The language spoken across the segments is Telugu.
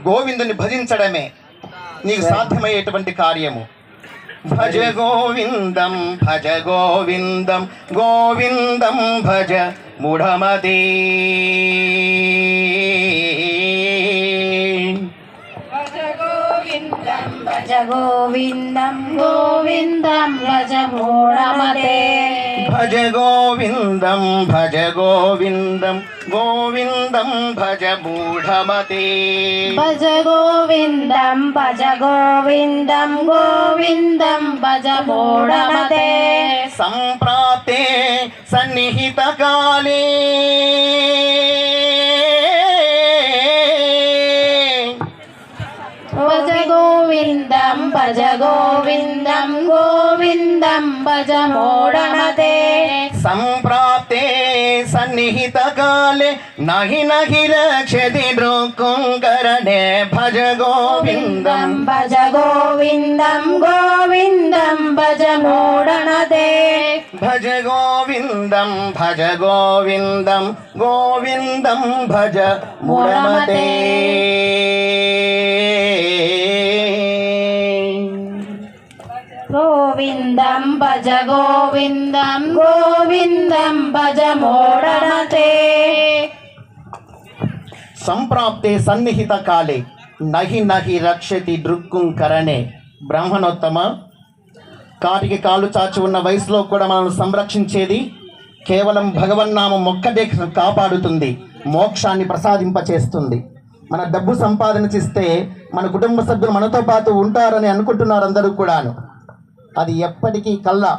గోవిందుని భజించడమే నీకు సాధ్యమయ్యేటువంటి కార్యము. భజ గోవిందం భజ గోవిందం గోవిందం భజ మూఢమతే. భజ గోవిందం గోవిందం భజ మూఢమతే. భజ గోవిందం భజ గోవిందం గోవిందం భజ మూఢమతే. భజ గోవిందం భజ గోవిందం గోవిందం భజ మూఢమతే. సంప్రాప్తే సన్నిహిత కాలే భజ గోవిందం భజ గోవిందం గోవిందం భజ మూఢమతే. సంప్రాప్తే సన్నిహిత కాలే నహి నహి రక్షతి నృకుంకరణే. భజ గోవిందం భజ గోవిందం గోవిందం భజ మూఢమతే. భజ గోవిందం భజ గోవిందం గోవిందం భజ మూఢమతే. గోవిందం భజ గోవిందం గోవిందం భజ మూఢమతే. సంప్రాప్తే సన్నిహిత కాలే నహి నహి రక్షతి దృక్కుంకరణే. బ్రాహ్మణోత్తమ, కాటికి కాలు చాచి ఉన్న వయసులో కూడా మనల్ని సంరక్షించేది కేవలం భగవన్నామం ఒక్కటే కాపాడుతుంది, మోక్షాన్ని ప్రసాదింపచేస్తుంది. మన డబ్బు సంపాదన చేస్తే మన కుటుంబ సభ్యులు మనతో పాటు ఉంటారని అనుకుంటున్నారు అందరూ కూడాను. అది ఎప్పటికీ కల్లా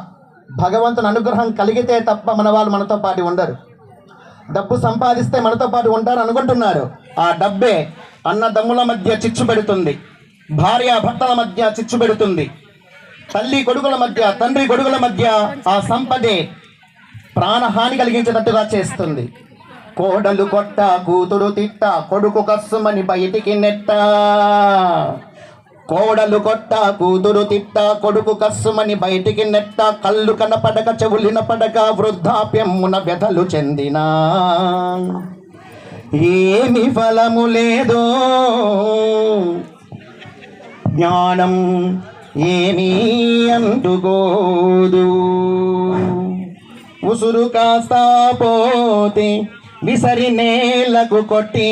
భగవంతుని అనుగ్రహం కలిగితే తప్ప మన వాళ్ళు మనతో పాటు ఉండరు. డబ్బు సంపాదిస్తే మనతో పాటు ఉంటారు అనుకుంటున్నారు. ఆ డబ్బే అన్నదమ్ముల మధ్య చిచ్చు పెడుతుంది, భార్య భర్తల మధ్య చిచ్చు పెడుతుంది, తల్లి కొడుకుల మధ్య తండ్రి కొడుకుల మధ్య ఆ సంపదే ప్రాణహాని కలిగించేటట్టుగా చేస్తుంది. కోడలు కొట్ట కూతురు తిట్ట కొడుకు కస్సుమని బయటికి నెట్ట. కోడలు కొట్ట కూతురు తిట్ట కొడుకు కస్సుమని బయటికి నెట్ట. కళ్ళు కనపడక చెవులిన పడక వృద్ధాప్యమున వ్యధలు చెందినా ఏమి ఫలము లేదు, జ్ఞానం ఏమీ అంటుకోదు. ఉసురు కాస్తా పోతే విసరి నేలకు కొట్టి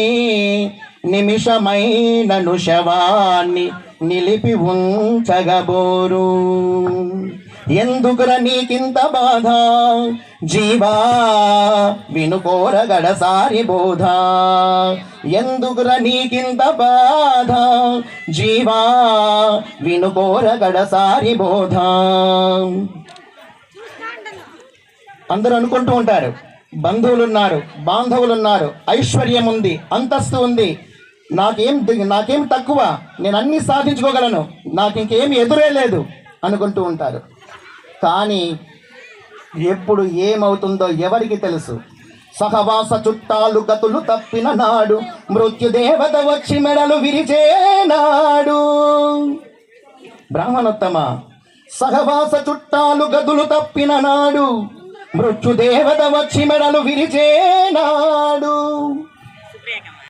నిమిషమైనను శవాన్ని నిలిపి ఉంచగబోరు. ఎందుకుర నీకింత బాధ జీవా వినుకోరగడసారి బోధ. ఎందుకుర నీకింత బాధ జీవా వినుకోరగడసారి బోధ. అందరూ అనుకుంటూ ఉంటారు, బంధువులున్నారు, బాంధవులున్నారు, ఐశ్వర్యం ఉంది, అంతస్తు ఉంది, నాకేం తక్కువ, నేను అన్నీ సాధించుకోగలను, నాకు ఇంకేమి ఎదురే లేదు అనుకుంటూ ఉంటారు. కానీ ఎప్పుడు ఏమవుతుందో ఎవరికి తెలుసు. సహవాస చుట్టాలు గతులు తప్పిన నాడు మృత్యుదేవత వచ్చి మెడలు విరిచేనాడు. బ్రాహ్మణోత్తమ, సహవాస చుట్టాలు గతులు తప్పిన నాడు మృత్యుదేవత వచ్చి మెడలు విరిచేనాడు.